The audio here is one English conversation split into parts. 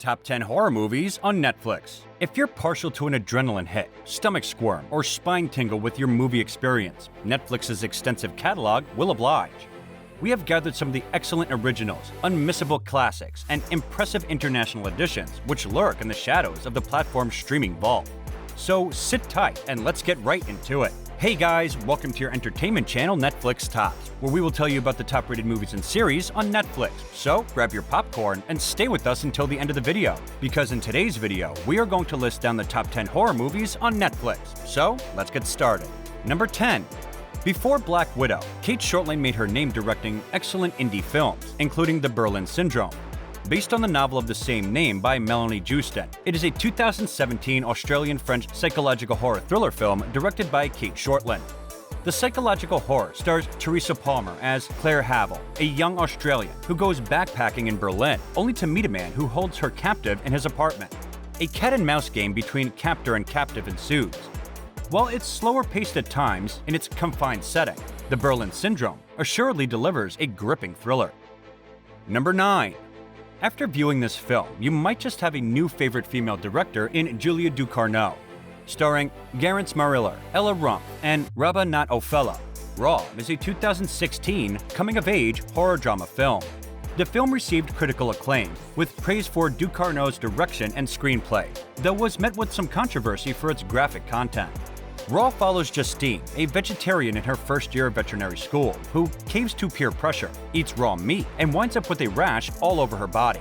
Top 10 horror movies on Netflix. If you're partial to an adrenaline hit, stomach squirm, or spine tingle with your movie experience, Netflix's extensive catalog will oblige. We have gathered some of the excellent originals, unmissable classics, and impressive international editions which lurk in the shadows of the platform's streaming vault. So sit tight and let's get right into it. Hey guys, welcome to your entertainment channel Netflix Tops, where we will tell you about the top-rated movies and series on Netflix. So grab your popcorn and stay with us until the end of the video, because in today's video, we are going to list down the top 10 horror movies on Netflix. So let's get started. Number 10. Before Black Widow, Cate Shortland made her name directing excellent indie films, including The Berlin Syndrome. Based on the novel of the same name by Melanie Joosten, it is a 2017 Australian-French psychological horror thriller film directed by Cate Shortland. The psychological horror stars Teresa Palmer as Claire Havel, a young Australian who goes backpacking in Berlin, only to meet a man who holds her captive in his apartment. A cat-and-mouse game between captor and captive ensues. While it's slower paced at times in its confined setting, The Berlin Syndrome assuredly delivers a gripping thriller. Number 9. After viewing this film, you might just have a new favorite female director in Julia Ducournau. Starring Garance Mariller, Ella Rump, and Rabah Nat Ofella, Raw is a 2016 coming-of-age horror drama film. The film received critical acclaim, with praise for Ducournau's direction and screenplay, though was met with some controversy for its graphic content. Raw follows Justine, a vegetarian in her first year of veterinary school, who caves to peer pressure, eats raw meat, and winds up with a rash all over her body.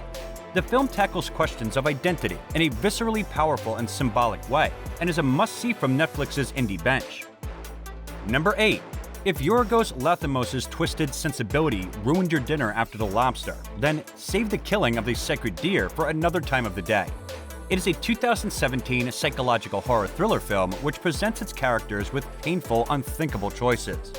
The film tackles questions of identity in a viscerally powerful and symbolic way, and is a must-see from Netflix's indie bench. Number 8. If Yorgos Lanthimos' twisted sensibility ruined your dinner after The Lobster, then save the killing of the sacred deer for another time of the day. It is a 2017 psychological horror thriller film which presents its characters with painful, unthinkable choices.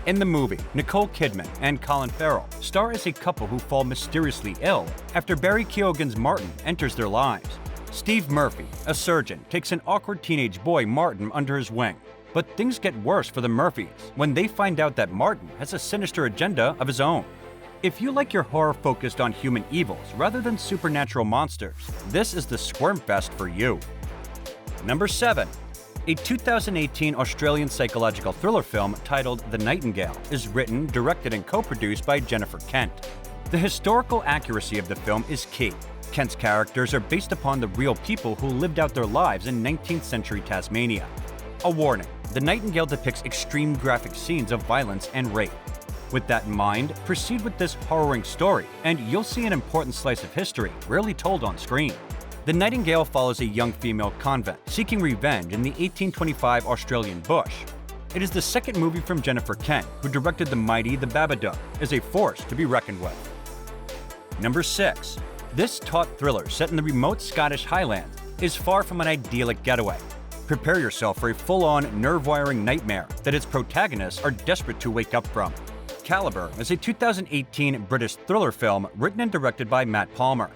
In the movie, Nicole Kidman and Colin Farrell star as a couple who fall mysteriously ill after Barry Keoghan's Martin enters their lives. Steve Murphy, a surgeon, takes an awkward teenage boy Martin under his wing. But things get worse for the Murphys when they find out that Martin has a sinister agenda of his own. If you like your horror focused on human evils rather than supernatural monsters, this is the Squirm Fest for you. Number 7. A 2018 Australian psychological thriller film titled The Nightingale is written, directed, and co-produced by Jennifer Kent. The historical accuracy of the film is key. Kent's characters are based upon the real people who lived out their lives in 19th century Tasmania. A warning: The Nightingale depicts extreme graphic scenes of violence and rape. With that in mind, proceed with this horroring story, and you'll see an important slice of history rarely told on screen. The Nightingale follows a young female convent seeking revenge in the 1825 Australian bush. It is the second movie from Jennifer Kent, who directed the mighty The Babadook, as a force to be reckoned with. Number 6. This taut thriller set in the remote Scottish Highlands is far from an idyllic getaway. Prepare yourself for a full-on, nerve-wiring nightmare that its protagonists are desperate to wake up from. Caliber is a 2018 British thriller film written and directed by Matt Palmer.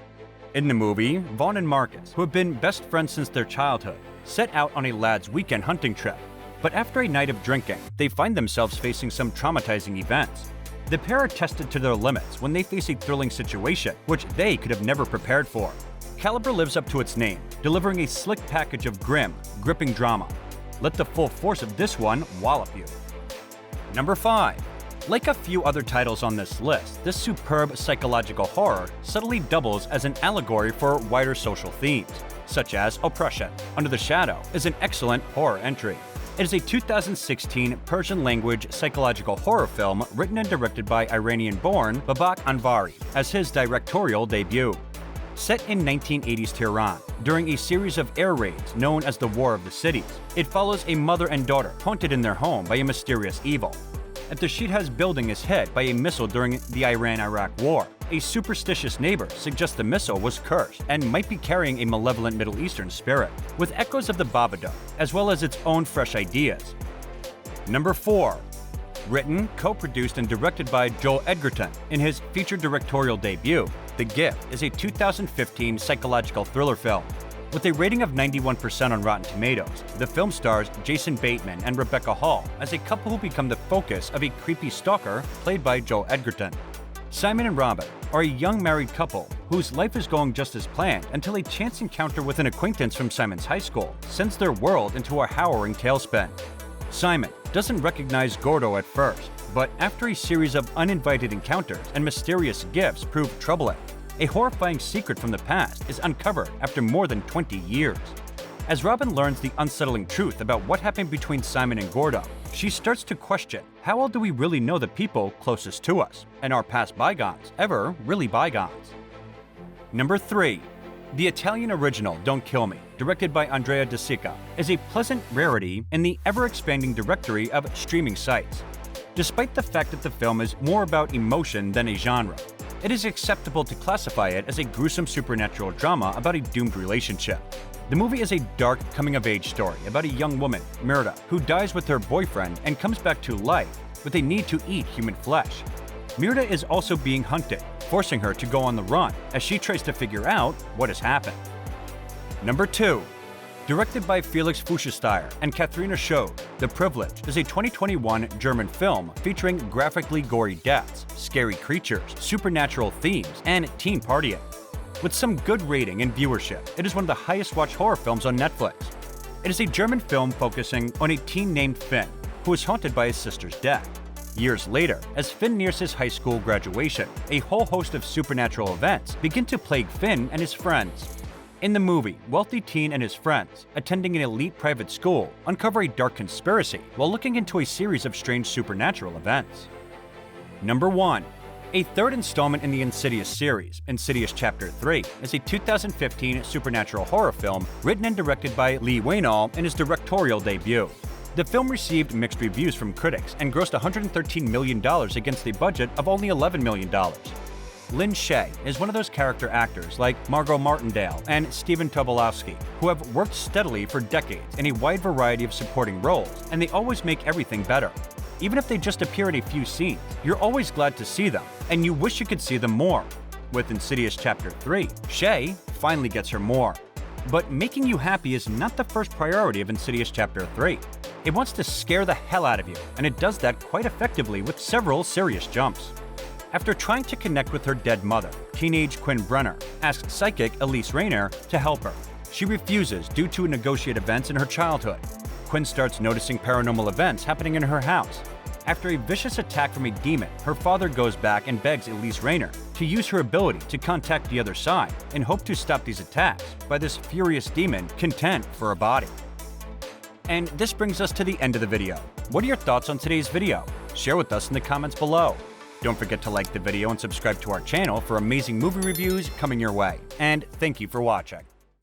In the movie, Vaughn and Marcus, who have been best friends since their childhood, set out on a lad's weekend hunting trip. But after a night of drinking, they find themselves facing some traumatizing events. The pair are tested to their limits when they face a thrilling situation which they could have never prepared for. Caliber lives up to its name, delivering a slick package of grim, gripping drama. Let the full force of this one wallop you. Number 5. Like a few other titles on this list, this superb psychological horror subtly doubles as an allegory for wider social themes, such as oppression. Under the Shadow is an excellent horror entry. It is a 2016 Persian-language psychological horror film written and directed by Iranian-born Babak Anvari as his directorial debut. Set in 1980s Tehran, during a series of air raids known as the War of the Cities, it follows a mother and daughter haunted in their home by a mysterious evil. After Shidhaz's building is hit by a missile during the Iran-Iraq War, a superstitious neighbor suggests the missile was cursed and might be carrying a malevolent Middle Eastern spirit, with echoes of the Babadook, as well as its own fresh ideas. Number 4. Written, co-produced, and directed by Joel Edgerton in his feature directorial debut, The Gift is a 2015 psychological thriller film. With a rating of 91% on Rotten Tomatoes, the film stars Jason Bateman and Rebecca Hall as a couple who become the focus of a creepy stalker played by Joel Edgerton. Simon and Robin are a young married couple whose life is going just as planned until a chance encounter with an acquaintance from Simon's high school sends their world into a harrowing tailspin. Simon doesn't recognize Gordo at first, but after a series of uninvited encounters and mysterious gifts prove troubling, a horrifying secret from the past is uncovered after more than 20 years. As Robin learns the unsettling truth about what happened between Simon and Gordo, she starts to question, how well do we really know the people closest to us? And are past bygones ever really bygones? Number 3. The Italian original Don't Kill Me, directed by Andrea De Sica, is a pleasant rarity in the ever-expanding directory of streaming sites. Despite the fact that the film is more about emotion than a genre, it is acceptable to classify it as a gruesome supernatural drama about a doomed relationship. The movie is a dark coming-of-age story about a young woman, Myrta, who dies with her boyfriend and comes back to life with a need to eat human flesh. Myrta is also being hunted, forcing her to go on the run as she tries to figure out what has happened. Number 2. Directed by Felix Fuschesteyer and Katharina Schode, The Privilege is a 2021 German film featuring graphically gory deaths, scary creatures, supernatural themes, and teen partying. With some good rating and viewership, it is one of the highest-watched horror films on Netflix. It is a German film focusing on a teen named Finn, who is haunted by his sister's death. Years later, as Finn nears his high school graduation, a whole host of supernatural events begin to plague Finn and his friends. In the movie, wealthy teen and his friends, attending an elite private school, uncover a dark conspiracy while looking into a series of strange supernatural events. Number 1. A third installment in the Insidious series, Insidious Chapter 3, is a 2015 supernatural horror film written and directed by Leigh Whannell in his directorial debut. The film received mixed reviews from critics and grossed $113 million against a budget of only $11 million. Lynn Shay is one of those character actors like Margot Martindale and Stephen Tobolowsky, who have worked steadily for decades in a wide variety of supporting roles, and they always make everything better. Even if they just appear in a few scenes, you're always glad to see them, and you wish you could see them more. With Insidious Chapter 3, Shay finally gets her more. But making you happy is not the first priority of Insidious Chapter 3. It wants to scare the hell out of you, and it does that quite effectively with several serious jumps. After trying to connect with her dead mother, teenage Quinn Brenner asks psychic Elise Rayner to help her. She refuses due to negotiate events in her childhood. Quinn starts noticing paranormal events happening in her house. After a vicious attack from a demon, her father goes back and begs Elise Rayner to use her ability to contact the other side in hope to stop these attacks by this furious demon content for a body. And this brings us to the end of the video. What are your thoughts on today's video? Share with us in the comments below. Don't forget to like the video and subscribe to our channel for amazing movie reviews coming your way. And thank you for watching.